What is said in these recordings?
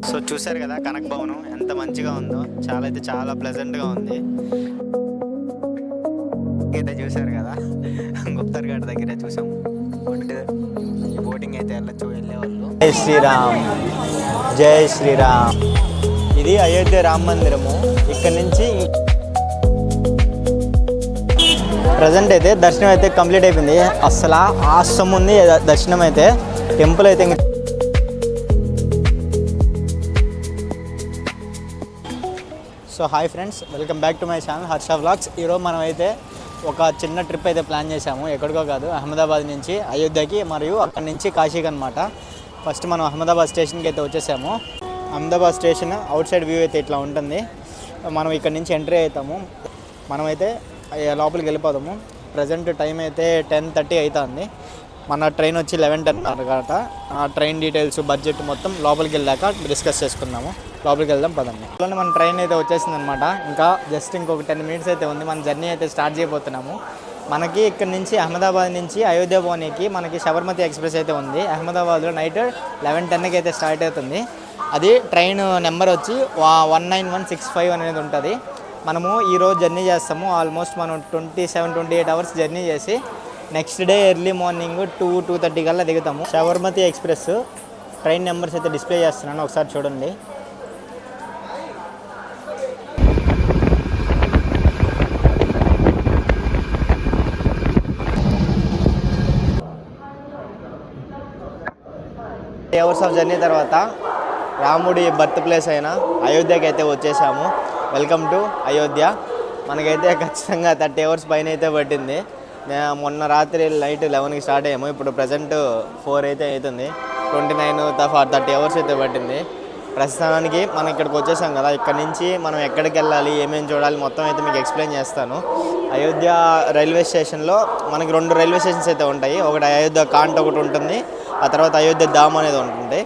So చూసారు కదా కనక భవనం ఎంత మంచిగా ఉందో, చాలా ప్లెజెంట్గా ఉంది. అయితే చూసారు కదా గుప్తర్ ఘాట్ దగ్గర చూసాము. ఈ బోటింగ్ అయితే వెళ్ళేవాళ్ళు. జై శ్రీరామ్, జై శ్రీరామ్. ఇది అయోధ్య రామ మందిరము. ఇక్కడ నుంచి ప్రజెంట్ అయితే దర్శనం అయితే కంప్లీట్ అయిపోయింది. అసలు ఆసం ఉంది దర్శనం అయితే. టెంపుల్ అయితే so hi friends, welcome back to my channel Harsha vlogs. ఈరోజు మనం అయితే ఒక చిన్న ట్రిప్ అయితే ప్లాన్ చేశాము. ఎక్కడికో కాదు, అహ్మదాబాద్ నుంచి అయోధ్యకి మరియు అక్కడి నుంచి కాశీకి అనమాట. ఫస్ట్ మనం అహ్మదాబాద్ స్టేషన్కి అయితే వచ్చేసాము. Ahmedabad station out side view అయితే ఇట్లా ఉంటుంది. మనం ఇక్కడ నుంచి ఎంట్రీ అవుతాము. మనమైతే లోపలికి వెళ్ళిపోదాము. ప్రజెంట్ టైం అయితే 10:30 అవుతుంది. మన ట్రైన్ వచ్చి 11:10 అనమాట. ఆ ట్రైన్ డీటెయిల్స్, బడ్జెట్ మొత్తం లోపలికి వెళ్ళాక డిస్కస్ చేసుకుందాము. లోపలికి వెళ్దాం పదండి. అలానే మన ట్రైన్ అయితే వచ్చేసింది అనమాట. ఇంకా జస్ట్ ఇంకొక 10 మినిట్స్ అయితే ఉంది. మన జర్నీ అయితే స్టార్ట్ చేయబోతున్నాము. మనకి ఇక్కడ నుంచి అహ్మదాబాద్ నుంచి అయోధ్య పోనీకి మనకి శబర్మతి ఎక్స్ప్రెస్ అయితే ఉంది. అహ్మదాబాద్లో నైట్ 11:10కి అయితే స్టార్ట్ అవుతుంది. అది ట్రైన్ నెంబర్ వచ్చి 19165 అనేది ఉంటుంది. మనము ఈరోజు జర్నీ చేస్తాము. ఆల్మోస్ట్ మనం 27-28 అవర్స్ జర్నీ చేసి నెక్స్ట్ డే ఎర్లీ మార్నింగ్ 2-2:30 కల్లా దిగుతాము. శబర్మతి ఎక్స్ప్రెస్ ట్రైన్ నెంబర్స్ అయితే డిస్ప్లే చేస్తున్నాను, ఒకసారి చూడండి. అవర్స్ ఆఫ్ జర్నీ తర్వాత రాముడి బర్త్ ప్లేస్ అయిన అయోధ్యకి అయితే వచ్చేసాము. Welcome to Ayodhya. మనకైతే ఖచ్చితంగా 30 అవర్స్ పైన అయితే పట్టింది. మొన్న రాత్రి నైట్ 11కి స్టార్ట్ అయ్యాము. ఇప్పుడు ప్రజెంట్ 4 అయితే అవుతుంది. 29-30 అవర్స్ అయితే పట్టింది. ప్రస్తుతానికి మనం ఇక్కడికి వచ్చేసాం కదా. ఇక్కడ నుంచి మనం ఎక్కడికి వెళ్ళాలి, ఏమేమి చూడాలి మొత్తం అయితే మీకు ఎక్స్ప్లెయిన్ చేస్తాను. అయోధ్య రైల్వే స్టేషన్లో మనకి 2 రైల్వే స్టేషన్స్ అయితే ఉంటాయి. ఒకటి అయోధ్య కాంట్ ఒకటి ఉంటుంది, ఆ తర్వాత అయోధ్య ధామ్ అనేది ఉంటుంది.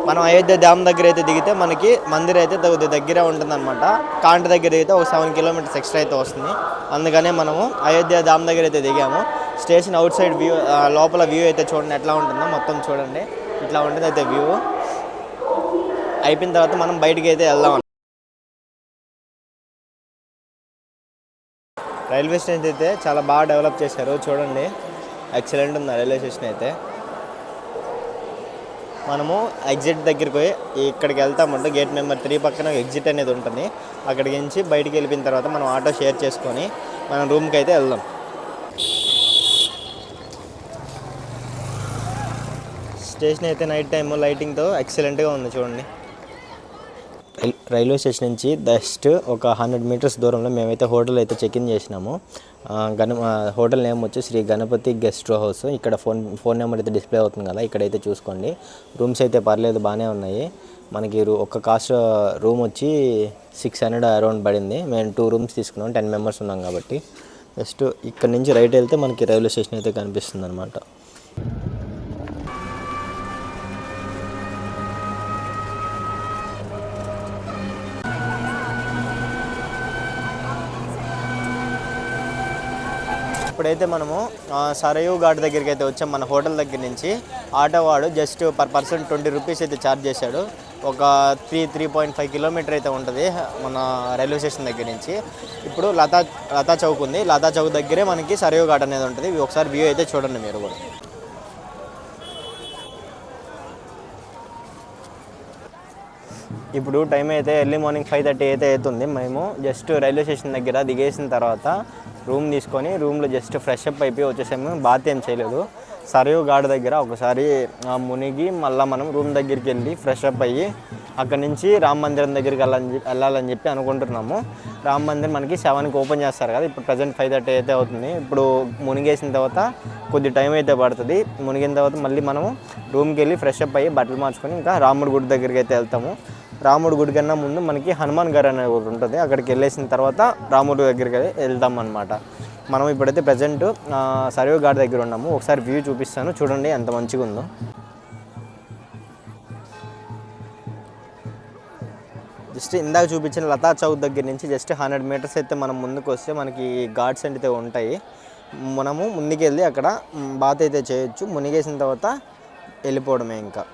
మనం అయోధ్య ధామ్ దగ్గర అయితే దిగితే మనకి మందిర్ అయితే దగ్గర ఉంటుందన్నమాట. కాంట్ దగ్గర దిగితే ఒక 7 కిలోమీటర్స్ ఎక్స్ట్రా అయితే వస్తుంది. అందుకనే మనము అయోధ్య ధామ్ దగ్గర అయితే దిగాము. స్టేషన్ అవుట్ సైడ్ వ్యూ, లోపల వ్యూ అయితే చూడండి ఎట్లా ఉంటుందో. మొత్తం చూడండి ఇట్లా ఉంటుంది అయితే వ్యూ. అయిపోయిన తర్వాత మనం బయటికి అయితే వెళ్దాం. రైల్వే స్టేషన్ అయితే చాలా బాగా డెవలప్ చేశారు, చూడండి ఎక్సలెంట్ ఉంది రైల్వే స్టేషన్ అయితే. మనము ఎగ్జిట్ దగ్గరికి పోయి ఇక్కడికి వెళ్తామంటే గేట్ నెంబర్ 3 పక్కన ఎగ్జిట్ అనేది ఉంటుంది. అక్కడికి నుంచి బయటికి వెళ్ళిపోయిన తర్వాత మనం ఆటో షేర్ చేసుకొని మనం రూమ్కి అయితే వెళ్దాం. స్టేషన్ అయితే నైట్ టైం లైటింగ్తో ఎక్సలెంట్గా ఉంది చూడండి. రైల్వే స్టేషన్ నుంచి జస్ట్ ఒక 100 మీటర్స్ దూరంలో మేమైతే హోటల్ అయితే చెక్ఇన్ చేసినాము. హోటల్ నేమ్ వచ్చి శ్రీ గణపతి గెస్ట్ హౌస్. ఇక్కడ ఫోన్ నెంబర్ అయితే డిస్ప్లే అవుతుంది కదా, ఇక్కడైతే చూసుకోండి. రూమ్స్ అయితే పర్లేదు, బాగానే ఉన్నాయి. మనకి ఒక కాస్ట్ రూమ్ వచ్చి 600 అరౌండ్ పడింది. మేము 2 రూమ్స్ తీసుకున్నాం, 10 మెంబర్స్ ఉన్నాం కాబట్టి. జస్ట్ ఇక్కడ నుంచి రైట్ వెళ్తే మనకి రైల్వే స్టేషన్ అయితే కనిపిస్తుంది అనమాట. ఇప్పుడైతే మనము సరయూ ఘాట్ దగ్గరికి అయితే వచ్చాం. మన హోటల్ దగ్గర నుంచి ఆటో వాడు జస్ట్ పర్ పర్సన్ 20 రూపీస్ అయితే ఛార్జ్ చేశాడు. ఒక 3.5 కిలోమీటర్ అయితే ఉంటుంది మన రైల్వే స్టేషన్ దగ్గర నుంచి. ఇప్పుడు లతా చౌక్ ఉంది. లతా చౌక్ దగ్గరే మనకి సరయూ ఘాట్ అనేది ఉంటుంది. ఒకసారి వ్యూ అయితే చూడండి మీరు కూడా. ఇప్పుడు టైం అయితే ఎర్లీ మార్నింగ్ 5:30 అయితే అవుతుంది. మేము జస్ట్ రైల్వే స్టేషన్ దగ్గర దిగేసిన తర్వాత రూమ్ తీసుకొని రూమ్లో జస్ట్ ఫ్రెష్ అప్ అయిపోయి వచ్చేసాము. బాత్ ఏం చేయలేదు. సరయూ ఘాట్ దగ్గర ఒకసారి మునిగి మళ్ళీ మనం రూమ్ దగ్గరికి వెళ్ళి ఫ్రెష్ అప్ అయ్యి అక్కడి నుంచి రామ మందిరం దగ్గరికి వెళ్ళాలని చెప్పి అనుకుంటున్నాము. రామ మందిరం మనకి 7కి ఓపెన్ చేస్తారు కదా. ఇప్పుడు ప్రజెంట్ 5:30 అయితే అవుతుంది. ఇప్పుడు మునిగేసిన తర్వాత కొద్ది టైం అయితే పడుతుంది. మునిగిన తర్వాత మళ్ళీ మనము రూమ్కి వెళ్ళి ఫ్రెష్ అప్ అయ్యి బట్టలు మార్చుకొని ఇంకా రాముడి గుడి దగ్గరికి అయితే వెళ్తాము. రాముడి గుడి కన్నా ముందు మనకి హనుమాన్ గారు అనేది ఒకటి ఉంటుంది. అక్కడికి వెళ్ళేసిన తర్వాత రాముడి దగ్గరికి వెళ్తాం అనమాట. మనం ఇప్పుడైతే ప్రజెంట్ సరయూ ఘాట్ దగ్గర ఉన్నాము. ఒకసారి వ్యూ చూపిస్తాను, చూడండి ఎంత మంచిగా ఉందో. జస్ట్ ఇందాక చూపించిన లతా చౌక్ దగ్గర నుంచి జస్ట్ 100 మీటర్స్ అయితే మనం ముందుకు వస్తే మనకి ఘాట్స్ అయితే ఉంటాయి. మనము ముందుకు వెళ్ళి అక్కడ బాత్ అయితే చేయొచ్చు. మునిగేసిన తర్వాత వెళ్ళిపోవడమే ఇంకా.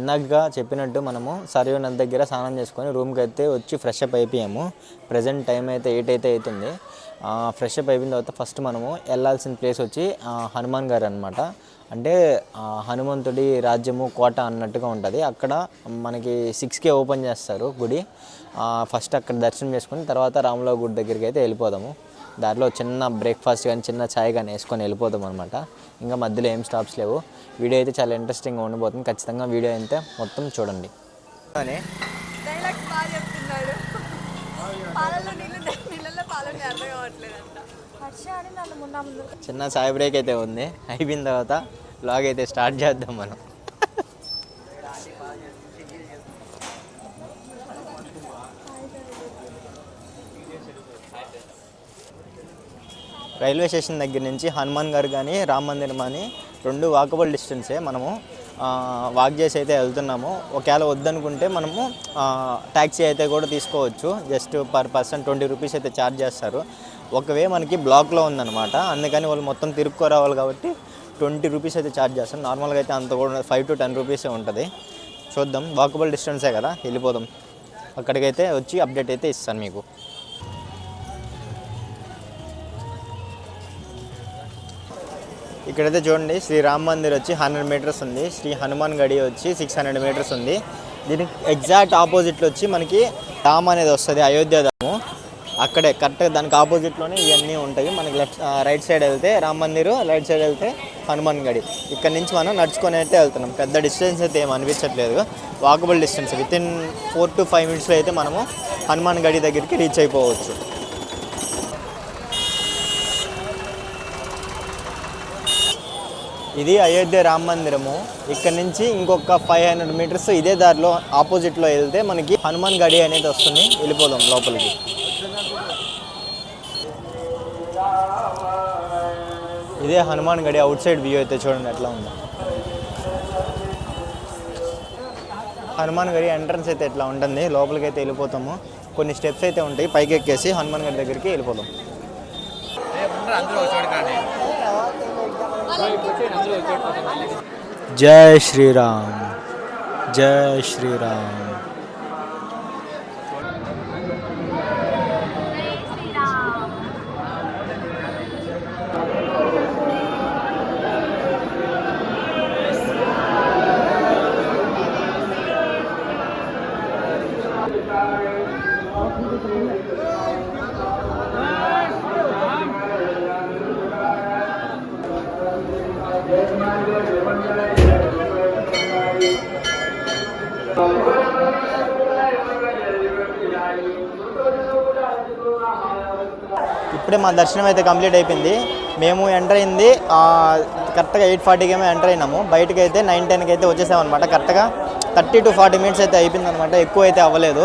ఇందాక చెప్పినట్టు మనము సరియు నది దగ్గర స్నానం చేసుకొని రూమ్కి అయితే వచ్చి ఫ్రెష్ అప్ అయిపోయాము. ప్రజెంట్ టైం అయితే 8 అయితే అవుతుంది. ఫ్రెష్ అప్ అయిపోయిన తర్వాత ఫస్ట్ మనము వెళ్ళాల్సిన ప్లేస్ వచ్చి హనుమాన్ గారు అనమాట. అంటే హనుమంతుడి రాజ్యము కోట అన్నట్టుగా ఉంటుంది. అక్కడ మనకి 6కే ఓపెన్ చేస్తారు గుడి. ఫస్ట్ అక్కడ దర్శనం చేసుకుని తర్వాత రాముల గుడి దగ్గరికి అయితే వెళ్ళిపోదాము. దారిలో చిన్న బ్రేక్ఫాస్ట్ కానీ చిన్న ఛాయ్ కానీ వేసుకొని వెళ్ళిపోతాం అనమాట. ఇంకా మధ్యలో ఏం స్టాప్స్ లేవు. వీడియో అయితే చాలా ఇంట్రెస్టింగ్గా ఉండిపోతుంది. ఖచ్చితంగా వీడియో అయితే మొత్తం చూడండి. చిన్న ఛాయ్ బ్రేక్ అయితే ఉంది. అయిపోయిన తర్వాత బ్లాగ్ అయితే స్టార్ట్ చేద్దాం మనం. రైల్వే స్టేషన్ దగ్గర నుంచి హనుమాన్ గారు కానీ రామ మందిరం కానీ 2 వాకబుల్ డిస్టెన్సే. మనము వాక్ చేసి అయితే వెళ్తున్నాము. ఒకవేళ వద్దనుకుంటే మనము ట్యాక్సీ అయితే కూడా తీసుకోవచ్చు. జస్ట్ పర్ పర్సన్ 20 రూపీస్ అయితే ఛార్జ్ చేస్తారు. ఒకవే మనకి బ్లాక్లో ఉందన్నమాట, అందుకని వాళ్ళు మొత్తం తిరుక్కోరావాలి కాబట్టి 20 రూపీస్ అయితే ఛార్జ్ చేస్తారు. నార్మల్గా అయితే అంత కూడా 5 to 10 రూపీసే ఉంటుంది. చూద్దాం, వాకబుల్ డిస్టెన్సే కదా, వెళ్ళిపోదాం. అక్కడికైతే వచ్చి అప్డేట్ అయితే ఇస్తాను మీకు. ఇక్కడైతే చూడండి, శ్రీ రామ్ మందిర్ వచ్చి 100 మీటర్స్ ఉంది. శ్రీ హనుమాన్ గడి వచ్చి 600 మీటర్స్ ఉంది. దీనికి ఎగ్జాక్ట్ ఆపోజిట్లో వచ్చి మనకి ధామ్ అనేది వస్తుంది, అయోధ్య ధాము. అక్కడే కరెక్ట్గా దానికి ఆపోజిట్లోనే ఇవన్నీ ఉంటాయి. మనకి రైట్ సైడ్ వెళ్తే రామ్ మందిర్, రైట్ సైడ్ వెళ్తే హనుమాన్ గడి. ఇక్కడ నుంచి మనం నడుచుకొని అయితే వెళ్తున్నాం. పెద్ద డిస్టెన్స్ అయితే ఏం అనిపించట్లేదు, వాకబుల్ డిస్టెన్స్. వితిన్ 4 to 5 మినిట్స్లో అయితే మనము హనుమాన్ గడి దగ్గరికి రీచ్ అయిపోవచ్చు. ఇది అయోధ్య రామ మందిరము. ఇక్కడ నుంచి ఇంకొక 500 మీటర్స్ ఇదే దారిలో ఆపోజిట్లో వెళ్తే మనకి హనుమాన్ గడి అనేది వస్తుంది. వెళ్ళిపోదాం లోపలికి. ఇదే హనుమాన్ గడి అవుట్ సైడ్ వ్యూ అయితే చూడండి ఎట్లా ఉందో. హనుమాన్ గడి ఎంట్రన్స్ అయితే ఎట్లా ఉంటుంది, లోపలికి అయితే వెళ్ళిపోతాము. కొన్ని స్టెప్స్ అయితే ఉంటాయి, పైకి ఎక్కేసి హనుమాన్ గడి దగ్గరికి వెళ్ళిపోదాం. జై శ్రీరామ్, జై శ్రీరామ్. ఇప్పుడే మా దర్శనం అయితే కంప్లీట్ అయిపోయింది. మేము ఎంటర్ అయింది కరెక్ట్గా 8:40కి ఏమో ఎంటర్ అయినాము. బయటకు అయితే 9:10కి అయితే వచ్చేసామన్నమాట. కరెక్ట్గా 30 to 40 మినిట్స్ అయితే అయిపోయింది అనమాట. ఎక్కువ అయితే అవ్వలేదు.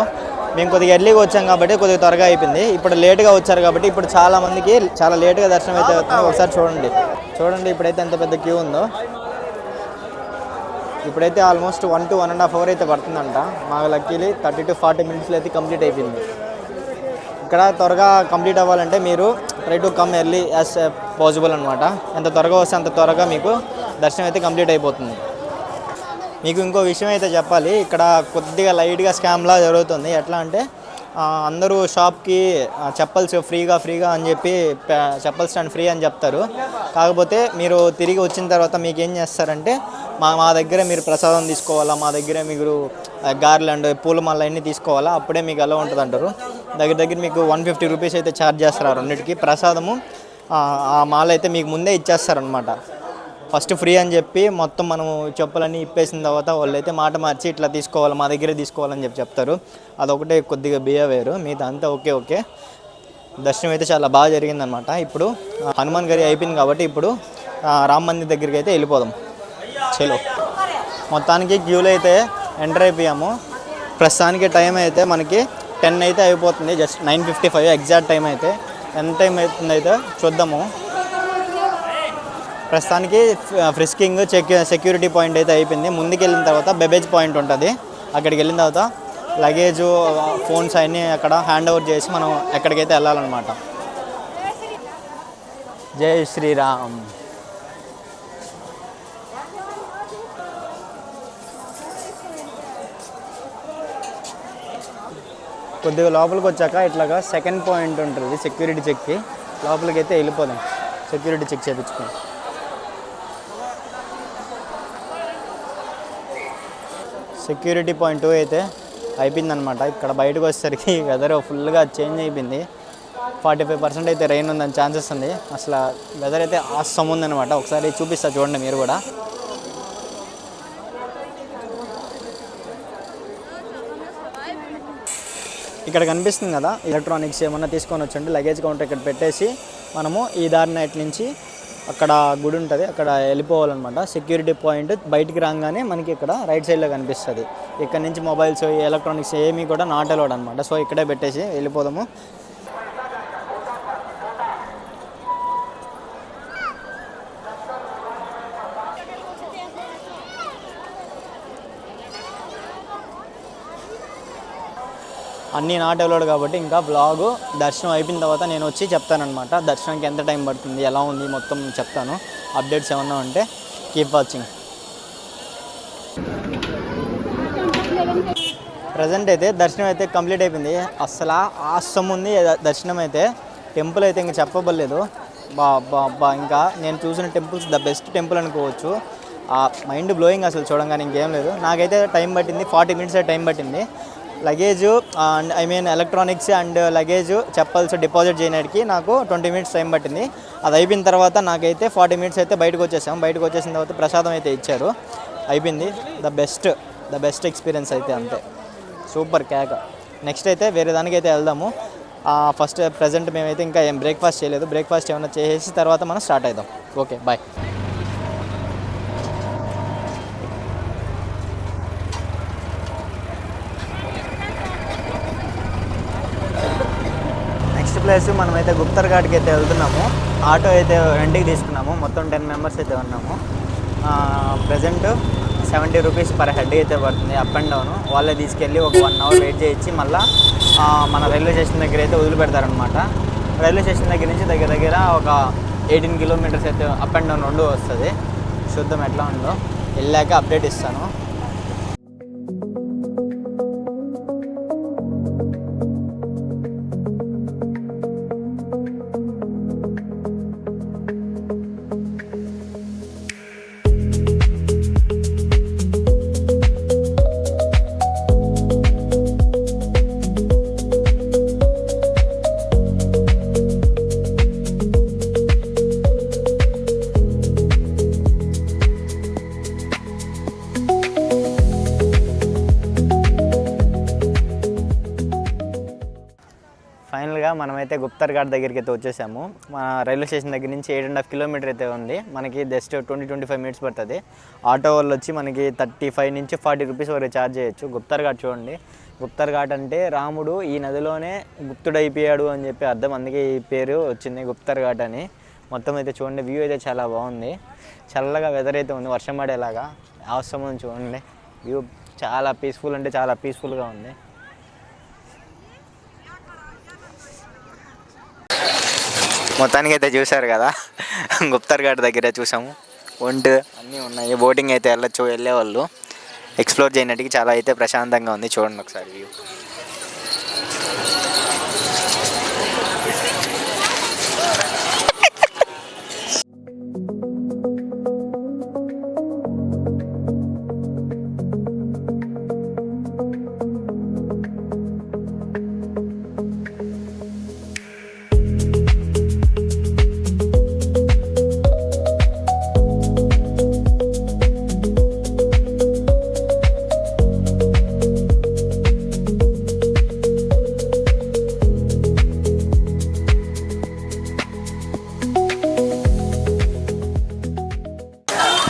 మేము కొద్దిగా ఎర్లీగా వచ్చాం కాబట్టి కొద్దిగా త్వరగా అయిపోయింది. ఇప్పుడు లేట్గా వచ్చారు కాబట్టి ఇప్పుడు చాలా మందికి చాలా లేట్గా దర్శనం అయితే అవుతుంది. ఒకసారి చూడండి ఇప్పుడైతే ఎంత పెద్ద క్యూ ఉందో. ఇప్పుడైతే ఆల్మోస్ట్ 1 to 1.5 hours అయితే పడుతుందంట. మాకు లక్కీలీ 30 to 40 మినిట్స్లో అయితే కంప్లీట్ అయిపోయింది. ఇక్కడ త్వరగా కంప్లీట్ అవ్వాలంటే మీరు try to come early as possible అనమాట. ఎంత త్వరగా వస్తే అంత త్వరగా మీకు దర్శనం అయితే కంప్లీట్ అయిపోతుంది. మీకు ఇంకో విషయం అయితే చెప్పాలి, ఇక్కడ కొద్దిగా లైట్గా స్కామ్లా జరుగుతుంది. ఎట్లా అంటే అందరూ షాప్కి చెప్పల్స్ ఫ్రీగా అని చెప్పి చెప్పల్ స్టాండ్ ఫ్రీ అని చెప్తారు. కాకపోతే మీరు తిరిగి వచ్చిన తర్వాత మీకు ఏం చేస్తారంటే మా దగ్గర మీరు ప్రసాదం తీసుకోవాలా, మా దగ్గర మీరు గార్లాండ్ పూలమాల అన్నీ తీసుకోవాలా, అప్పుడే మీకు ఎలా ఉంటుంది అంటారు. దగ్గర మీకు 150 రూపీస్ అయితే ఛార్జ్ చేస్తారు ఆ రెండింటికి. ప్రసాదము ఆ మాల అయితే మీకు ముందే ఇచ్చేస్తారనమాట. ఫస్ట్ ఫ్రీ అని చెప్పి మొత్తం మనము చెప్పులన్నీ ఇప్పేసిన తర్వాత వాళ్ళు అయితే మాట మార్చి ఇట్లా తీసుకోవాలి, మా దగ్గరే తీసుకోవాలని చెప్తారు. అదొకటే కొద్దిగా బిహేవియర్, మిగతా అంతా ఓకే. దర్శనం అయితే చాలా బాగా జరిగిందనమాట. ఇప్పుడు హనుమాన్ గడి అయిపోయింది కాబట్టి ఇప్పుడు రామ్ మందిర్ దగ్గరికి అయితే వెళ్ళిపోదాం. చలో, మొత్తానికి క్యూలో అయితే ఎంటర్ అయిపోయాము. ప్రస్తుతానికి టైం అయితే మనకి 10 అయితే అయిపోతుంది. జస్ట్ 9:55 ఎగ్జాక్ట్ టైం అయితే. ఎంత టైం అవుతుంది అయితే చూద్దాము. ప్రస్తుతానికి ఫ్రిస్కింగ్ సెక్యూరిటీ పాయింట్ అయితే అయిపోయింది. ముందుకు వెళ్ళిన తర్వాత బెబేజ్ పాయింట్ ఉంటుంది. అక్కడికి వెళ్ళిన తర్వాత లగేజు ఫోన్స్ అన్నీ అక్కడ హ్యాండ్ ఓవర్ చేసి మనం ఎక్కడికైతే వెళ్ళాలన్నమాట. జై శ్రీరామ్. కొద్దిగా లోపలికి వచ్చాక ఇట్లాగా సెకండ్ పాయింట్ ఉంటుంది సెక్యూరిటీ చెక్కి, లోపలికి అయితే వెళ్ళిపోదాం సెక్యూరిటీ చెక్ చేయించుకొని. సెక్యూరిటీ పాయింట్ 2 అయితే అయిపోయిందనమాట. ఇక్కడ బయటకు వచ్చేసరికి వెదర్ ఫుల్గా చేంజ్ అయిపోయింది. 45% అయితే రెయిన్ ఉందని ఛాన్సెస్ ఉంది. అసలు వెదర్ అయితే ఆసమ్ ఉందనమాట. ఒకసారి చూపిస్తా చూడండి మీరు కూడా. ఇక్కడ కనిపిస్తుంది కదా ఎలక్ట్రానిక్స్ ఏమన్నా తీసుకొని వచ్చండి. లగేజ్ కౌంటర్ ఇక్కడ పెట్టేసి మనము ఈ దారి నైట్ నుంచి అక్కడ గుడి ఉంటుంది అక్కడ వెళ్ళిపోవాలన్నమాట. సెక్యూరిటీ పాయింట్ బయటికి రాగానే మనకి ఇక్కడ రైట్ సైడ్లో కనిపిస్తుంది. ఇక్కడ నుంచి మొబైల్స్ ఎలక్ట్రానిక్స్ ఏమీ కూడా నాట్ అలౌడ్ అనమాట. సో ఇక్కడే పెట్టేసి వెళ్ళిపోదాము. అన్నీ నాట్ అలౌడ్ కాబట్టి ఇంకా బ్లాగు దర్శనం అయిపోయిన తర్వాత నేను వచ్చి చెప్తానమాట. దర్శనానికి ఎంత టైం పడుతుంది, ఎలా ఉంది మొత్తం చెప్తాను. అప్డేట్స్ ఏమన్నా ఉంటే కీప్ వాచింగ్. ప్రజెంట్ అయితే దర్శనం అయితే కంప్లీట్ అయిపోయింది. అస్సలు ఆసమ్ ఉంది దర్శనం అయితే. టెంపుల్ అయితే ఇంకా చెప్పబడలేదు. బా ఇంకా నేను చూసిన టెంపుల్స్ ద బెస్ట్ టెంపుల్ అనుకోవచ్చు. మైండ్ బ్లోయింగ్ అసలు చూడంగానే ఇంకేం లేదు. నాకైతే టైం పట్టింది 40 minutes టైం పట్టింది. Luggage and electronics and luggage chappals deposit చేయడానికి నాకు 20 minutes టైం పట్టింది. అది అయిపోయిన తర్వాత నాకైతే 40 minutes అయితే బయటకు వచ్చేసాం. బయటకు వచ్చేసిన తర్వాత ప్రసాదం అయితే ఇచ్చారు. అయిపోయింది. ద బెస్ట్ ఎక్స్పీరియన్స్ అయితే అంతే. సూపర్ కేక. నెక్స్ట్ అయితే వేరే దానికైతే వెళ్దాము. ఫస్ట్ ప్రజెంట్ మేమైతే ఇంకా ఏం బ్రేక్ఫాస్ట్ చేయలేదు. బ్రేక్ఫాస్ట్ ఏమైనా చేసేసి తర్వాత మనం స్టార్ట్ అవుదాం. Okay bye. ప్లేస్ మనమైతే గుప్తర్ ఘాట్కి అయితే వెళ్తున్నాము. ఆటో అయితే రెంట్కి తీసుకున్నాము. మొత్తం 10 members అయితే ఉన్నాము. ప్రజెంట్ 70 rupees per head అయితే పడుతుంది అప్ అండ్ డౌన్. వాళ్ళే తీసుకెళ్ళి ఒక 1 hour వెయిట్ చేయించి మళ్ళీ మన రైల్వే స్టేషన్ దగ్గర అయితే వదిలిపెడతారనమాట. రైల్వే స్టేషన్ దగ్గర నుంచి దగ్గర ఒక 18 kilometers అయితే అప్ అండ్ డౌన్ 2 వస్తుంది. చూద్దాం ఎట్లా ఉందో, వెళ్ళాక అప్డేట్ ఇస్తాను. ఫైనల్గా మనమైతే గుప్తర్ ఘాట్ దగ్గరికి అయితే వచ్చేసాము. మన రైల్వే స్టేషన్ దగ్గర నుంచి 8.5 kilometers అయితే ఉంది. మనకి జస్ట్ 20-25 minutes పడుతుంది. ఆటో వాళ్ళు వచ్చి మనకి 35 నుంచి 40 rupees వరకు ఛార్జ్ చేయొచ్చు. గుప్తర్ ఘాట్ చూడండి. గుప్తర్ ఘాట్ అంటే రాముడు ఈ నదిలోనే గుప్తుడైపోయాడు అని చెప్పి అర్థం. అందుకే ఈ పేరు వచ్చింది గుప్తర్ ఘాట్ అని. మొత్తం అయితే చూడండి, వ్యూ అయితే చాలా బాగుంది. చల్లగా వెదర్ అయితే ఉంది, వర్షం పడేలాగా. అవసరం చూడండి, వ్యూ చాలా పీస్ఫుల్ అంటే చాలా పీస్ఫుల్గా ఉంది. మొత్తానికి అయితే చూసారు కదా, గుప్తర్ ఘాట్ దగ్గర చూసాము. ఒంటు అన్నీ ఉన్నాయి. బోటింగ్ అయితే వెళ్ళొచ్చు, వెళ్ళేవాళ్ళు ఎక్స్ప్లోర్ చేయడానికి చాలా అయితే ప్రశాంతంగా ఉంది. చూడండి ఒకసారి వ్యూ.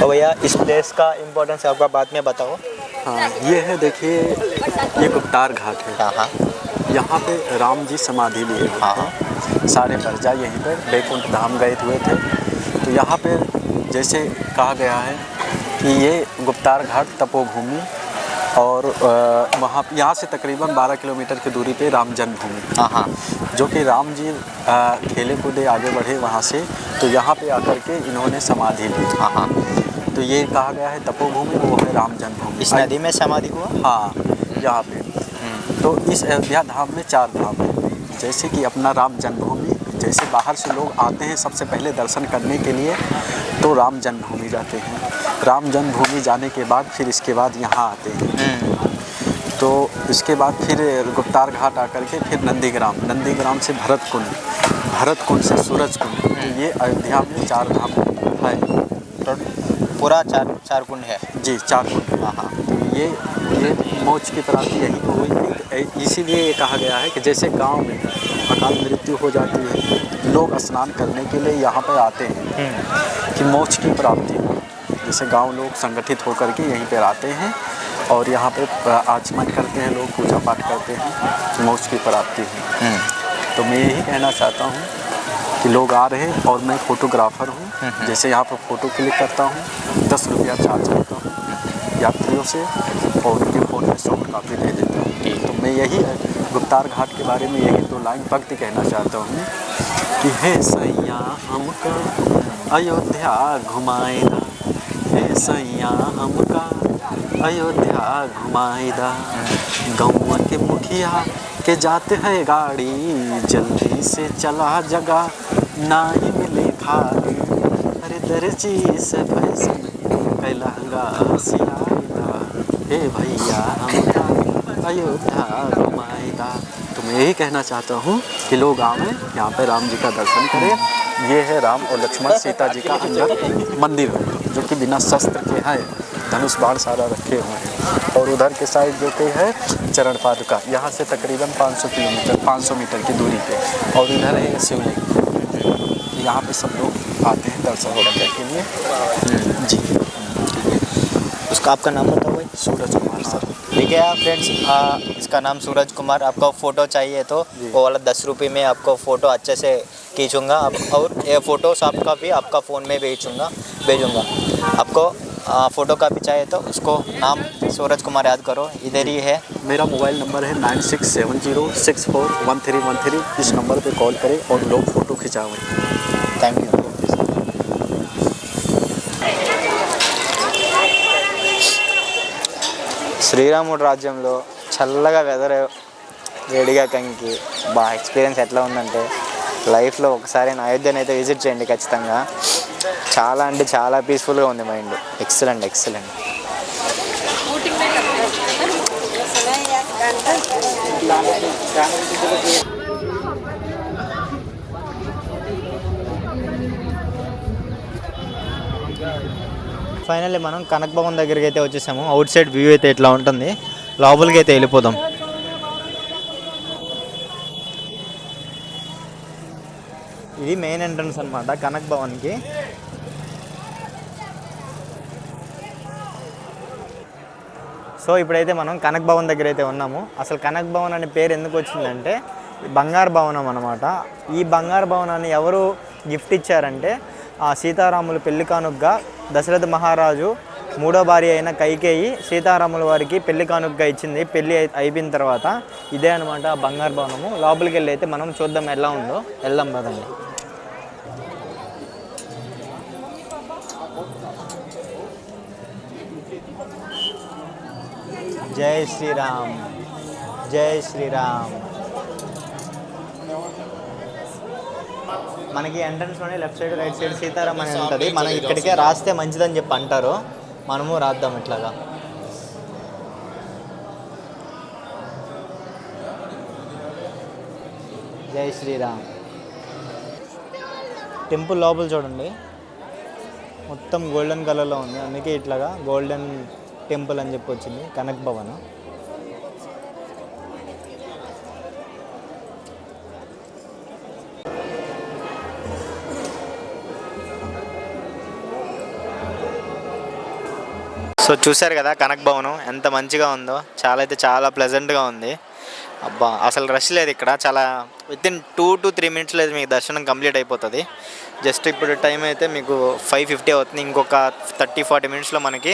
तो भैया इस प्लेस का इम्पोर्टेंस आपका बाद में बताओ। हाँ, ये है देखिए, ये गुप्तार घाट है। हाँ, यहाँ पे राम जी समाधि लिए हुए थे। सारे प्रजा यहीं पर बैकुंठ धाम गए हुए थे। तो यहाँ पे जैसे कहा गया है कि ये गुप्तार घाट तपोभूमि और वहाँ यहाँ से तकरीबन 12 किलोमीटर की दूरी पे राम जन्मभूमि, जो कि राम जी खेले कूदे आगे बढ़े वहाँ से, तो यहाँ पे आकर के इन्होंने समाधि ली। तो ये कहा गया है तपोभूमि वो है राम जन्मभूमि। इस नदी में समाधि हुआ? हाँ, यहाँ पे। तो इस अयोध्या धाम में 4 धाम है। जैसे कि अपना राम जन्मभूमि, जैसे बाहर से लोग आते हैं सबसे पहले दर्शन करने के लिए तो राम जन्मभूमि जाते हैं। राम जन्मभूमि जाने के बाद फिर इसके बाद यहाँ आते हैं। तो इसके बाद फिर गुप्तार घाट आकर के फिर नंदीग्राम से भरत कुंड से सूरज कुंड। तो ये अयोध्या में 4 धाम है। तो पूरा चार कुंड है जी, 4 कुंड। हाँ, तो ये मोक्ष की प्राप्ति यही तो हुई थी। इसीलिए ये कहा गया है कि जैसे गांव में अकाल मृत्यु हो जाती है, लोग स्नान करने के लिए यहाँ पर आते हैं कि मोक्ष की प्राप्ति हो। जैसे गांव लोग संगठित होकर के यहीं पर आते हैं और यहाँ पे आचमन करते हैं, लोग पूजा पाठ करते हैं कि मोक्ष की प्राप्ति है। तो मैं यही कहना चाहता हूँ कि लोग आ रहे हैं और मैं फ़ोटोग्राफ़र हूँ। जैसे यहाँ पर फ़ोटो क्लिक करता हूँ, 10 रुपया चार्ज करता हूँ यात्रियों से और उनके फ़ोन में सॉफ्ट कापी दे देता हूँ। तो मैं यही गुप्तार घाट के बारे में यही 2 लाइन पंक्ति कहना चाहता हूँ कि हे सैया हमका अयोध्या घुमाएगा, हे सैया हमका अयोध्या घुमाएदा, गाँव के मुखिया के जाते हैं गाड़ी, जल्दी से चला जगा ना ही मिले खाली, अरे दर्जी से पैसे लहंगा सियादा, हे भैया हमका अयोध्या घुमाएदा। तो मैं यही कहना चाहता हूँ कि लोग आवें यहाँ पे राम जी का दर्शन करें। ये है राम और लक्ष्मण सीता जी का अंदर मंदिर है जो कि बिना शस्त्र के है, धनुष बाण सारा रखे हुए हैं। और उधर के साइड जो कि है चरण पादुका, यहाँ से तकरीबन 500 मीटर की दूरी पे, और इधर है शिवलिंग। यहाँ पे सब लोग आते हैं दर्शन करने के लिए। जी, उसका आपका नाम बताओ भाई? सूरज कुमार सर। ठीक है फ्रेंड्स, इसका नाम सूरज कुमार। आपको फ़ोटो चाहिए तो वो वाला 10 रुपये में आपको फ़ोटो अच्छे से खींचूँगा और ये फ़ोटो सॉफ्ट कॉपी आपका फ़ोन में भेजूँगा। आपको फ़ोटो कापी चाहिए तो उसको नाम सूरज कुमार याद करो, इधर ही है। मेरा मोबाइल नंबर है 9670641313। इस नंबर पे कॉल करें और लोग फ़ोटो खिंचावें। Thank you. శ్రీరాముడు రాజ్యంలో చల్లగా వెదర్ వేడిగా కంకి బాగా ఎక్స్పీరియన్స్ ఎట్లా ఉందంటే లైఫ్లో ఒకసారి నా అయోధ్యని అయితే విజిట్ చేయండి ఖచ్చితంగా. చాలా అంటే చాలా పీస్ఫుల్గా ఉంది మైండ్. ఎక్సలెంట్. ఫైనల్లీ మనం కనక్ భవన్ దగ్గరికి అయితే వచ్చేసాము. అవుట్ సైడ్ వ్యూ అయితే ఇట్లా ఉంటుంది. లోపలికి అయితే వెళ్ళిపోదాం. ఇది మెయిన్ ఎంట్రన్స్ అనమాట కనక్ భవన్కి. సో ఇప్పుడైతే మనం కనక్ భవన్ దగ్గర అయితే ఉన్నాము. అసలు కనక్ భవన్ అనే పేరు ఎందుకు వచ్చిందంటే బంగారు భవనం అనమాట. ఈ బంగారు భవనాన్ని ఎవరు గిఫ్ట్ ఇచ్చారంటే సీతారాములు పెళ్లి కానుకగా దశరథ మహారాజు 3వ భార్య అయిన కైకేయి సీతారాముల వారికి పెళ్లి కానుకగా ఇచ్చింది. పెళ్లి అయిపోయిన తర్వాత ఇదే అనమాట బంగారు భవనము. లోపలికి వెళ్ళి అయితే మనం చూద్దాం ఎలా ఉందో. వెళ్దాం పదండి. జై శ్రీరామ్, జై శ్రీరామ్. మనకి ఎంట్రన్స్లోనే left side right side Sitaram అని ఉంటుంది. మనం ఇక్కడికే రాస్తే మంచిదని చెప్పి అంటారు. మనము రాద్దాం ఇట్లాగా. జై శ్రీరామ్. టెంపుల్ లోపల చూడండి, మొత్తం గోల్డెన్ కలర్లో ఉంది. అందుకే ఇట్లాగా గోల్డెన్ టెంపుల్ అని చెప్పి వచ్చింది కనక్ భవన్. సో చూశారు కదా కనక్ భవనం ఎంత మంచిగా ఉందో. చాలా అయితే చాలా ప్లెజెంట్గా ఉంది. అబ్బా అసలు రష్ లేదు ఇక్కడ. చాలా వితిన్ 2 to 3 minutesలో అయితే మీకు దర్శనం కంప్లీట్ అయిపోతుంది. జస్ట్ ఇప్పుడు టైం అయితే మీకు 5:50 అవుతుంది. ఇంకొక 30-40 minutesలో మనకి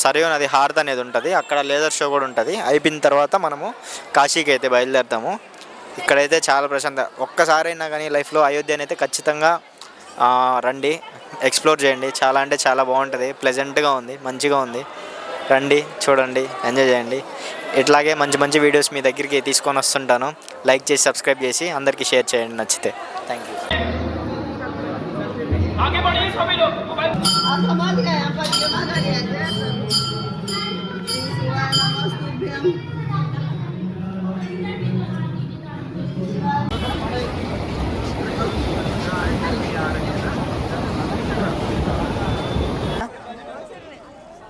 సరయూ నది హారతి అనేది ఉంటుంది. అక్కడ లేజర్ షో కూడా ఉంటుంది. అయిపోయిన తర్వాత మనము కాశీకి అయితే బయలుదేరుతాము. ఇక్కడైతే చాలా ప్రశాంత. ఒక్కసారైనా కానీ లైఫ్లో అయోధ్యని అయితే ఖచ్చితంగా రండి, ఎక్స్ప్లోర్ చేయండి. చాలా అంటే చాలా బాగుంటుంది. ప్లెజెంట్గా ఉంది, మంచిగా ఉంది. రండి, చూడండి, ఎంజాయ్ చేయండి. ఇట్లాగే మంచి మంచి వీడియోస్ మీ దగ్గరికి తీసుకొని వస్తుంటాను. లైక్ చేసి సబ్స్క్రైబ్ చేసి అందరికీ షేర్ చేయండి నచ్చితే. Thank you.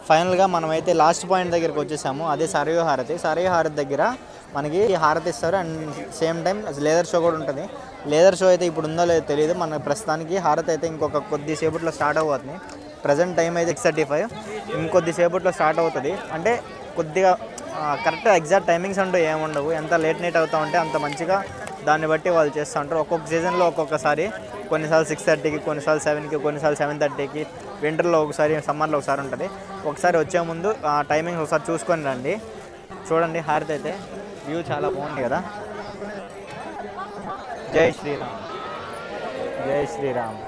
ఫైనల్గా మనమైతే లాస్ట్ పాయింట్ దగ్గరికి వచ్చేసాము. అదే సరయూ హారతి. సరయూ హారతి దగ్గర మనకి హారతి ఇస్తారు and same time leather show కూడా ఉంటుంది. లేదర్ షో అయితే ఇప్పుడు ఉందో లేదో తెలియదు. మన ప్రస్తుతానికి హారతి అయితే ఇంకొక కొద్దిసేపట్లో స్టార్ట్ అవుతుంది. ప్రజెంట్ టైం అయితే 6:35. ఇంకొద్దిసేపట్లో స్టార్ట్ అవుతుంది. అంటే కొద్దిగా కరెక్ట్ ఎగ్జాక్ట్ టైమింగ్స్ అంటూ ఏముండవు. ఎంత లేట్ నైట్ అవుతా ఉంటే అంత మంచిగా దాన్ని బట్టి వాళ్ళు చేస్తూ ఉంటారు. ఒక్కొక్క సీజన్లో ఒక్కొక్కసారి, కొన్నిసార్లు 6:30కి, కొన్నిసార్లు 7కి, కొన్నిసార్లు 7:30కి, వింటర్లో ఒకసారి, సమ్మర్లో ఒకసారి ఉంటుంది. ఒకసారి వచ్చే ముందు ఆ టైమింగ్స్ ఒకసారి చూసుకొని రండి. చూడండి హారతి అయితే వ్యూ చాలా బాగుంది కదా. జై శ్రీరామ్, జై శ్రీరామ్.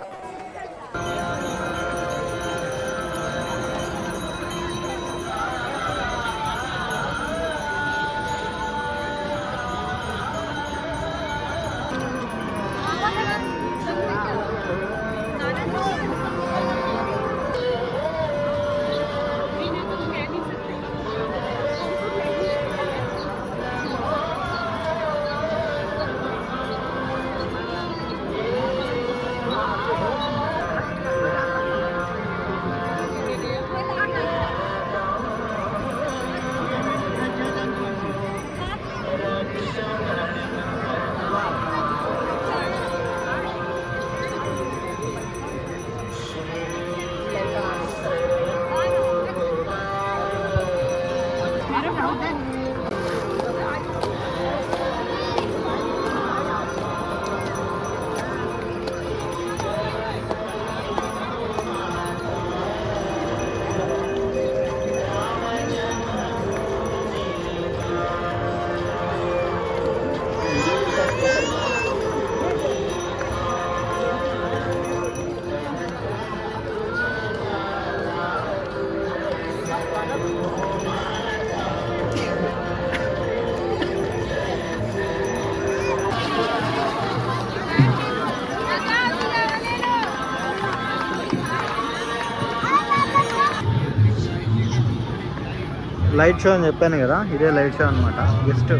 లైట్ షో అని చెప్పాను కదా, ఇదే లైట్ షో అనమాట. జస్ట్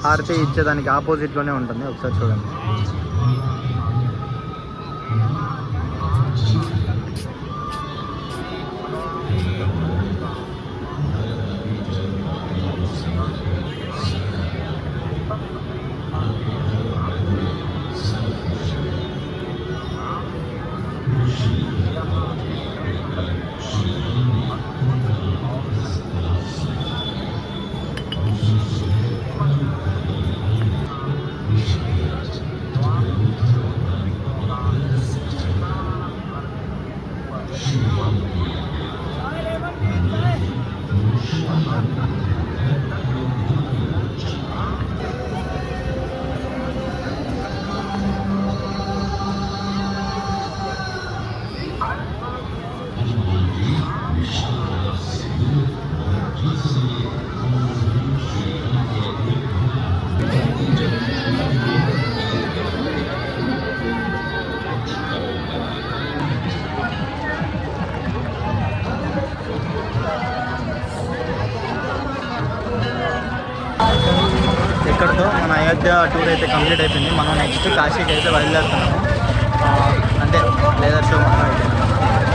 హారతి ఇచ్చేదానికి ఆపోజిట్లోనే ఉంటుంది. ఒకసారి చూడండి. ఇక్కడితో మన అయోధ్య టూర్ అయితే కంప్లీట్ అయిపోయింది. మనం నెక్స్ట్ కాశీకి అయితే బయలుదేరుతున్నాము. అంటే లేదర్ షో మొత్తం అయిపోయింది.